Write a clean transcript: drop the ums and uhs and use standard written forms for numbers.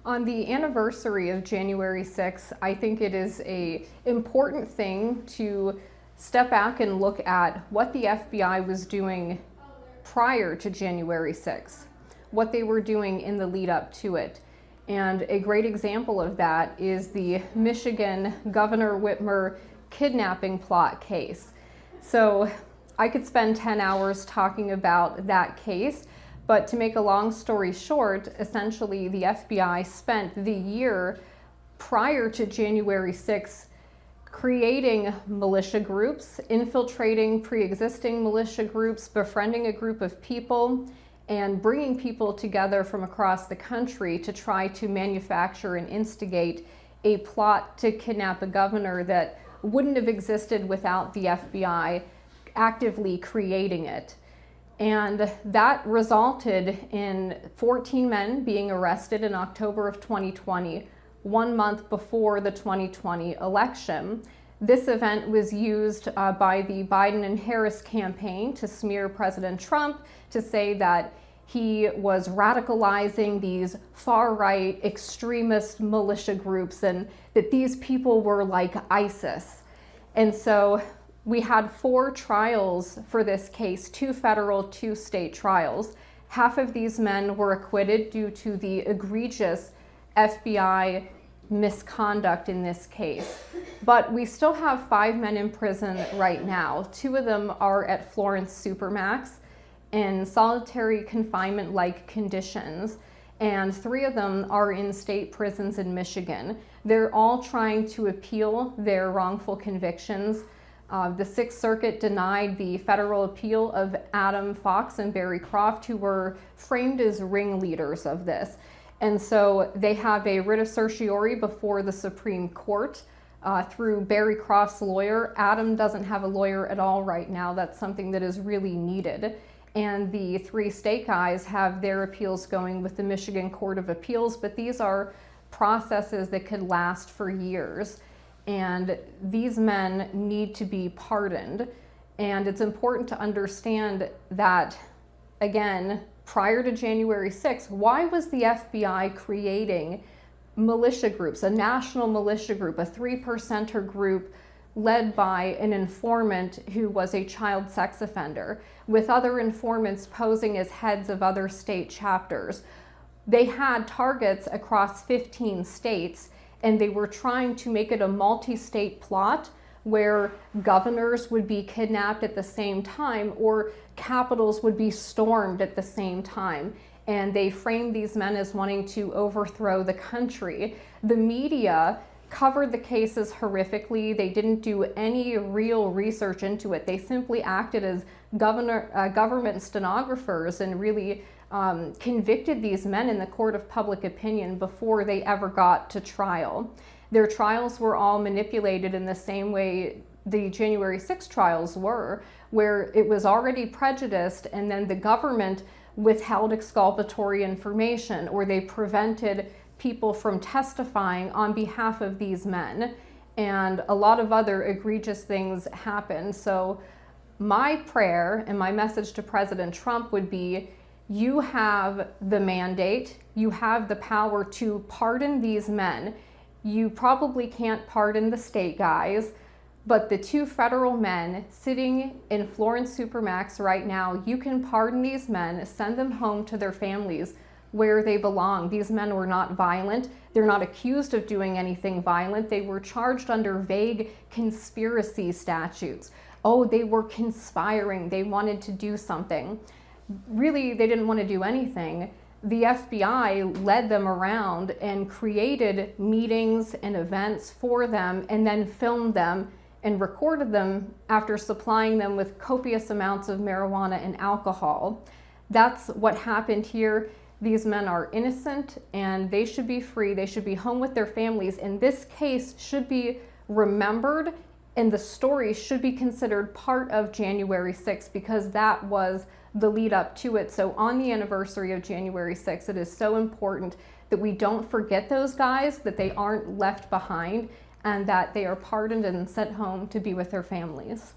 On the anniversary of January 6th, I think it is an important thing to step back and look at what the FBI was doing prior to January 6th, what they were doing in the lead up to it. And a great example of that is the Michigan Governor Whitmer kidnapping plot case. So I could spend 10 hours talking about that case, but to make a long story short, essentially the FBI spent the year prior to January 6th creating militia groups, infiltrating pre-existing militia groups, befriending a group of people, and bringing people together from across the country to try to manufacture and instigate a plot to kidnap a governor that wouldn't have existed without the FBI actively creating it. And that resulted in 14 men being arrested in October of 2020, 1 month before the 2020 election. This event was used by the Biden and Harris campaign to smear President Trump, to say that he was radicalizing these far-right extremist militia groups and that these people were like ISIS. And so we had 4 trials for this case, 2 federal, 2 state trials. Half of these men were acquitted due to the egregious FBI misconduct in this case. But we still have 5 men in prison right now. 2 of them are at Florence Supermax in solitary confinement-like conditions, and 3 of them are in state prisons in Michigan. They're all trying to appeal their wrongful convictions. The Sixth Circuit denied the federal appeal of Adam Fox and Barry Croft, who were framed as ringleaders of this. And so they have a writ of certiorari before the Supreme Court through Barry Croft's lawyer. Adam doesn't have a lawyer at all right now. That's something that is really needed. And the 3 state guys have their appeals going with the Michigan Court of Appeals, but these are processes that could last for years. And these men need to be pardoned. And it's important to understand that, again, prior to January 6th, why was the FBI creating militia groups, a national militia group, a 3%er group led by an informant who was a child sex offender, with other informants posing as heads of other state chapters? They had targets across 15 states, and they were trying to make it a multi-state plot where governors would be kidnapped at the same time or capitals would be stormed at the same time. And they framed these men as wanting to overthrow the country. The media covered the cases horrifically. They didn't do any real research into it. They simply acted as government stenographers and really convicted these men in the court of public opinion before they ever got to trial. Their trials were all manipulated in the same way the January 6 trials were, where it was already prejudiced and then the government withheld exculpatory information, or they prevented people from testifying on behalf of these men. And a lot of other egregious things happened. So my prayer and my message to President Trump would be, you have the mandate, you have the power to pardon these men. You probably can't pardon the state guys, but the 2 federal men sitting in Florence Supermax right now, you can pardon these men, send them home to their families where they belong. These men were not violent. They're not accused of doing anything violent. They were charged under vague conspiracy statutes. Oh, they were conspiring. They wanted to do something. Really, they didn't want to do anything. The FBI led them around and created meetings and events for them and then filmed them and recorded them after supplying them with copious amounts of marijuana and alcohol. That's what happened here. These men are innocent and they should be free. They should be home with their families. And this case should be remembered, and the story should be considered part of January 6th because that was the lead up to it. So on the anniversary of January 6th, it is so important that we don't forget those guys, that they aren't left behind, and that they are pardoned and sent home to be with their families.